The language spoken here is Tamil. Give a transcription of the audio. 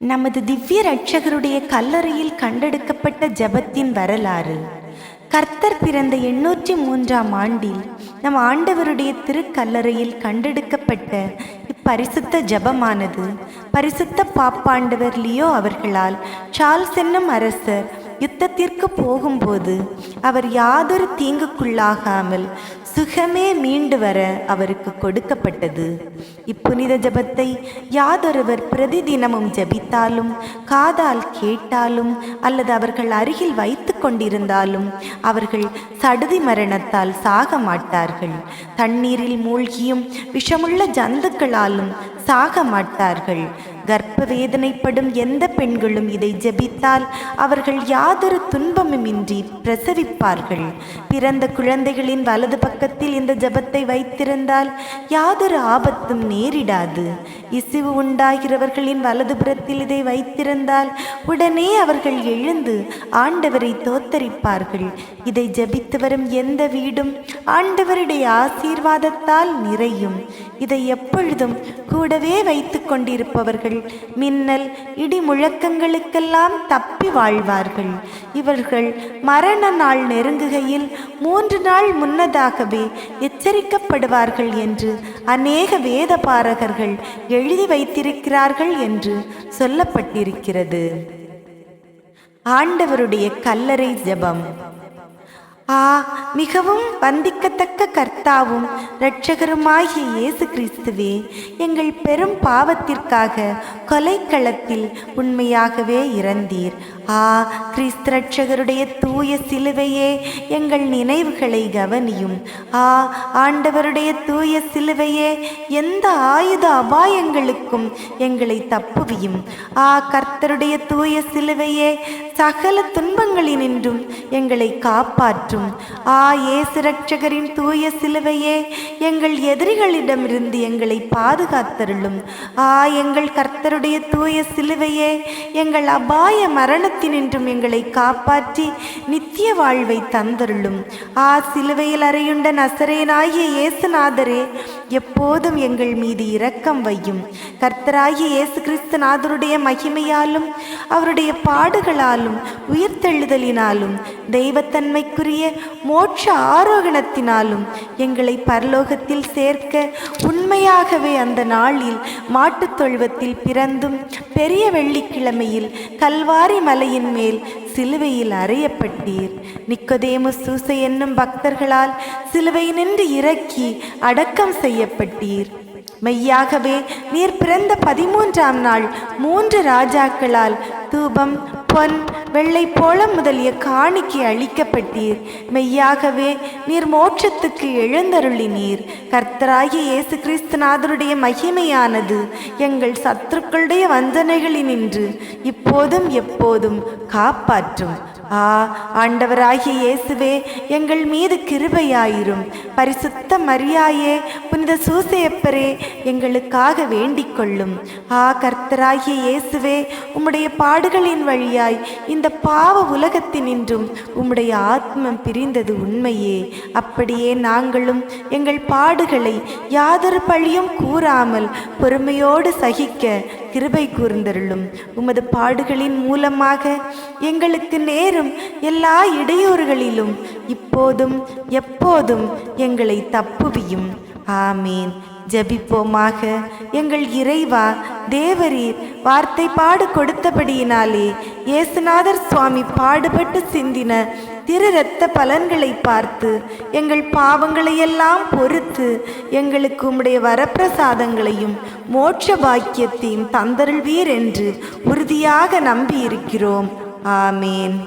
நமது திவ்ய இரட்சகருடைய கல்லறையில் கண்டெடுக்கப்பட்ட ஜெபத்தின் வரலாறு. கர்த்தர் பிறந்த 803ஆம் ஆண்டில் நம் ஆண்டவருடைய திருக்கல்லறையில் கண்டெடுக்கப்பட்ட இப்பரிசுத்த ஜெபமானது பரிசுத்த பாப்பாண்டவர் லியோ அவர்களால் சார்ல்ஸ் என்னும் அரசர் யுத்தத்திற்கு போகும்போது அவர் யாதொரு தீங்குக்குள்ளாகாமல் சுகமே மீண்டு வர அவருக்கு கொடுக்கப்பட்டது. இப்புனித ஜெபத்தை யாதொருவர் பிரதிதினமும் ஜெபித்தாலும், காதால் கேட்டாலும் அல்லது அவர்கள் அருகில் வைத்து கொண்டிருந்தாலும் அவர்கள் சடுதி மரணத்தால் சாக மாட்டார்கள். தண்ணீரில் மூழ்கியும் விஷமுள்ள ஜந்துக்களாலும் சாக மாட்டார்கள். கர்ப்ப வேதனைப்படும் எந்த பெண்களும் இதை ஜெபித்தால் அவர்கள் யாதொரு துன்பமுமின்றி பிரசவிப்பார்கள். பிறந்த குழந்தைகளின் வலது பக்கத்தில் இந்த ஜெபத்தை வைத்திருந்தால் யாதொரு ஆபத்தும் நேரிடாது. இசிவு உண்டாகிறவர்களின் வலதுபுறத்தில் இதை வைத்திருந்தால் உடனே அவர்கள் எழுந்து ஆண்டவரை தோத்தரிப்பார்கள். இதை ஜெபித்து வரும் எந்த வீடும் ஆண்டவருடைய ஆசீர்வாதத்தால் நிறையும். இதை எப்பொழுதும் கூடவே வைத்து கொண்டிருப்பவர்கள் மின்னல் இடி முழக்கங்களுக்கெல்லாம் தப்பி வாழ்வார்கள். இவர்கள் மரண நாள் நெருங்குகையில் 3 நாள் முன்னதாகவே எச்சரிக்கப்படுவார்கள் என்று அநேக வேத பாரகர்கள் எழுதி வைத்திருக்கிறார்கள் என்று சொல்லப்பட்டிருக்கிறது. ஆண்டவருடைய கல்லறை ஜெபம். மிகவும் வந்திக்கத்தக்க கர்த்தாவும் இரட்சகருமாகிய இயேசு கிறிஸ்துவே, எங்கள் பெரும் பாவத்திற்காக கொலைக்களத்தில் உண்மையாகவே இறந்தீர். கிறிஸ்து இரட்சகருடைய தூய சிலுவையே, எங்கள் நினைவுகளை கவனியும். ஆண்டவருடைய தூய சிலுவையே, எந்த ஆயுத அபாயங்களுக்கும் எங்களை தப்புவியும். கர்த்தருடைய தூய சிலுவையே, சகல துன்பங்களினின்றும் எங்களை காப்பாற்றும். இயேசு இரட்சகரின் தூய சிலுவையே, எங்கள் எதிரிகளிடமிருந்து எங்களை பாதுகாத்தருளும். எங்கள் கர்த்தருடைய தூய சிலுவையே, எங்கள் அபாய மரணத்தினின்றும் எங்களை காப்பாற்றி நித்திய வாழ்வை தந்தருளும். சிலுவையில் அறையுண்ட நசரேயனாகிய இயேசுநாதரே, எப்போதும் எங்கள் மீது இரக்கம் வையும். கர்த்தராகிய இயேசு கிறிஸ்து நாதருடைய மகிமையாலும் அவருடைய பாடுகளாலும் உயிர்த்தெழுதலினாலும் தெய்வத்தன்மைக்குரிய மோட்ச ஆரோகணத்தினாலும் எங்களை பரலோகத்தில் சேர்க்க உண்மையாகவே அந்த நாளில் மாட்டுத் தொழுவத்தில் பிறந்தும் பெரிய வெள்ளிக்கிழமையில் கல்வாரி மலையின் மேல் சிலுவையில் அறையப்பட்டீர். நிக்கோதேமு சூசை என்னும் பக்தர்களால் சிலுவை நின்று இறக்கி அடக்கம் செய்யப்பட்டீர். மெய்யாகவே நீர் பிறந்த 13ஆம் நாள் 3 ராஜாக்களால் தூபம், பொன், வெள்ளை போளம் முதலிய காணிக்கை அளிக்கப்பட்டீர். மெய்யாகவே நீர் மோட்சத்துக்கு எழுந்தருளினீர். கர்த்தராகிய இயேசு கிறிஸ்துநாதருடைய மகிமையானது எங்கள் சத்துருக்களுடைய வஞ்சனைகளினின்று இப்போதும் எப்போதும் காப்பாற்றும். ஆண்டவராகிய இயேசுவே, எங்கள் மீது கிருபையாயிரும். பரிசுத்த மரியாயே, புனித சூசையப்பரே, எங்களுக்காக வேண்டிக் கொள்ளும். கர்த்தராகிய இயேசுவே, உம்முடைய பாடுகளின் வழியாய் இந்த பாவ உலகத்தினின்றும் உம்முடைய ஆத்மம் பிரிந்தது உண்மையே. அப்படியே நாங்களும் எங்கள் பாடுகளை யாதொரு பழியும் கூறாமல் பொறுமையோடு சகிக்க கிருபை கூர்ந்தருளும். உமது பாடுகளின் மூலமாக எங்களுக்கு நேரும் எல்லா இடையூறுகளிலும் இப்போதும் எப்போதும் எங்களை தப்புவியும். ஆமீன். ஜெபிப்போமாக. எங்கள் இறைவா, தேவரீர் வார்த்தை பாடு கொடுத்தபடியினாலே இயேசுநாதர் சுவாமி பாடுபட்டு சிந்தின திரு இரத்த பலன்களை பார்த்து எங்கள் பாவங்களையெல்லாம் பொறுத்து எங்களுக்கு உம்முடைய வரப்பிரசாதங்களையும் மோட்ச பாக்கியத்தையும் தந்தருள்வீர் என்று உறுதியாக நம்பியிருக்கிறோம். ஆமீன்.